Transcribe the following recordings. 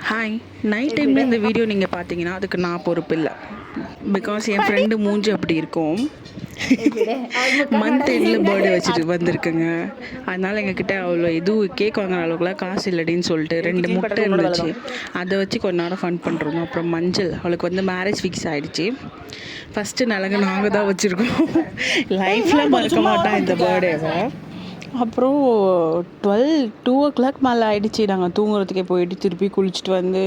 Hi. Night டைமில் இந்த video நீங்கள் பார்த்தீங்கன்னா அதுக்கு நான் பொறுப்பு இல்லை. பிகாஸ் என் ஃப்ரெண்டு மூஞ்சி அப்படி இருக்கும். மந்த் எண்டில் பர்த்டே வச்சுட்டு வந்திருக்குங்க. அதனால் எங்ககிட்ட அவ்வளோ எதுவும் கேக் வாங்குற அளவுக்குலாம் காசு இல்லடின்னு சொல்லிட்டு 2 முட்டை இருந்துச்சு. அதை வச்சு கொஞ்ச நேரம் ஃபன் பண்ணுறோம். அப்புறம் மஞ்சள் அவளுக்கு வந்து மேரேஜ் ஃபிக்ஸ் ஆகிடுச்சு. ஃபஸ்ட்டு நலங்கு நாங்கள் தான் வச்சுருக்கோம். லைஃப்பில் மறக்க மாட்டோம் இந்த பர்த்டேவை. அப்புறம் 2 o'clock மேலே ஆகிடுச்சி. நாங்கள் தூங்குறதுக்கே போயிட்டு திருப்பி குளிச்சுட்டு வந்து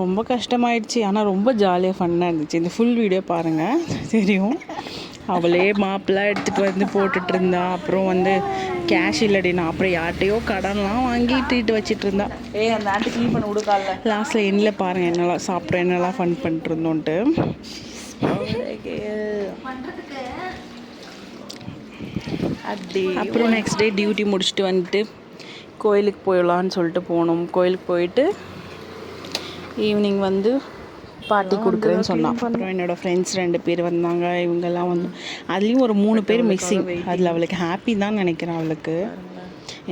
ரொம்ப கஷ்டமாயிடுச்சு. ஆனால் ரொம்ப ஜாலியாக ஃபன்னாக இருந்துச்சு. இந்த ஃபுல் வீடியோ பாருங்கள், தெரியும். அவளே மாப்பிள்ளாம் எடுத்துகிட்டு வந்து போட்டுட்டு இருந்தா. அப்புறம் வந்து கேஷ் இல்லடினா அப்புறம் யார்கிட்டையோ கடன்லாம் வாங்கி ட்ரீட் வச்சுட்டு இருந்தா. அந்த ஆண்டி க்ளீன் பண்ண விடுக்கால. லாஸ்ட்டில் எண்ணில் பாருங்கள் என்னெல்லாம் சாப்பிட்றோம், என்னெல்லாம் ஃபன் பண்ணிட்டு இருந்தோன்ட்டு. அப்புறம் நெக்ஸ்ட் டே டியூட்டி முடிச்சுட்டு வந்துட்டு கோயிலுக்கு போயிடலான்னு சொல்லிட்டு போனோம். கோயிலுக்கு போயிட்டு ஈவினிங் வந்து பார்ட்டி கொடுக்குறேன்னு சொன்னான். அப்புறம் என்னோடய ஃப்ரெண்ட்ஸ் 2 பேர் வந்தாங்க. இவங்கெல்லாம் வந்து அதுலேயும் ஒரு 3 பேர் மிஸ்ஸிங். அதில் அவளுக்கு ஹாப்பி தான் நினைக்கிறேன் அவளுக்கு.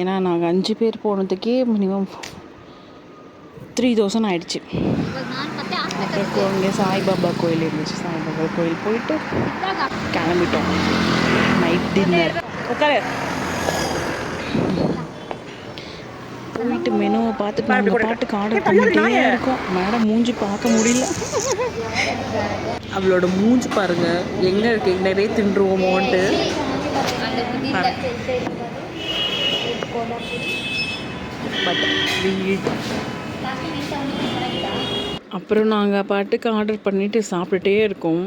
ஏன்னா நாங்கள் 5 பேர் போனதுக்கே மினிமம் 3000 ஆயிடுச்சு. அப்புறம் இங்கே சாய்பாபா கோயில் இருந்துச்சு. சாய்பாபா கோயில் போயிட்டு கிளம்பிட்டோம். நைட் டின்னர் போயிட்டு மெனுவை பார்த்துட்டு நாங்கள் பாட்டுக்கு ஆர்டர் பண்ணிட்டே இருக்கோம். மேடம் மூஞ்சி பார்க்க முடியல. அவளோட மூஞ்சி பாருங்க எங்கே இருக்கு, நிறைய தின்றுவோமோன்ட்டு. அப்புறம் நாங்கள் பாட்டுக்கு ஆர்டர் பண்ணிவிட்டு சாப்பிட்டுட்டே இருக்கோம்.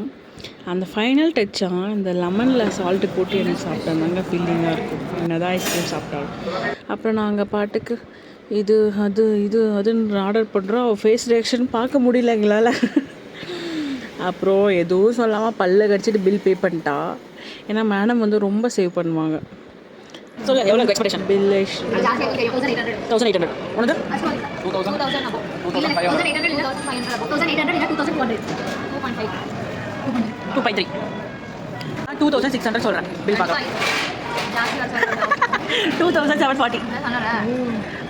அந்த ஃபைனல் டச்சாக இந்த லெமனில் சால்ட்டு போட்டு எனக்கு சாப்பிட்டாங்க ஃபீலிங்காக இருக்கும், என்னதான் ஐஸ்கிரீம் சாப்பிட்டாலும். அப்புறம் நாங்கள் பாட்டுக்கு இது அதுன்னு ஆர்டர் பண்ணுறோம். ஃபேஸ் ரியாக்ஷன் பார்க்க முடியல எங்களால். அப்புறம் எதுவும் சொல்லாமல் பல்ல கடிச்சிட்டு பில் பே பண்ணிட்டா. ஏன்னா மேடம் வந்து ரொம்ப சேவ் பண்ணுவாங்க. சொல்ல எவ்வளோ எக்ஸ்பெக்டேஷன்? பில் 1800. உனது 2.3 2600 சொல்கிறேன். பில் பார்க்கலாம். 2740.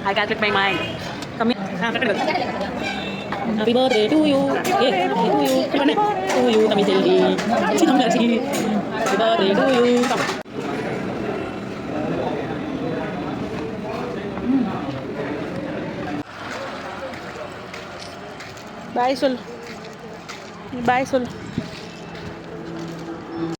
I calculate my mind. கம்மி. Happy birthday to you. To you கம்மி செல்வி. Happy birthday to you. பாய் சொல். பாய் சொல்.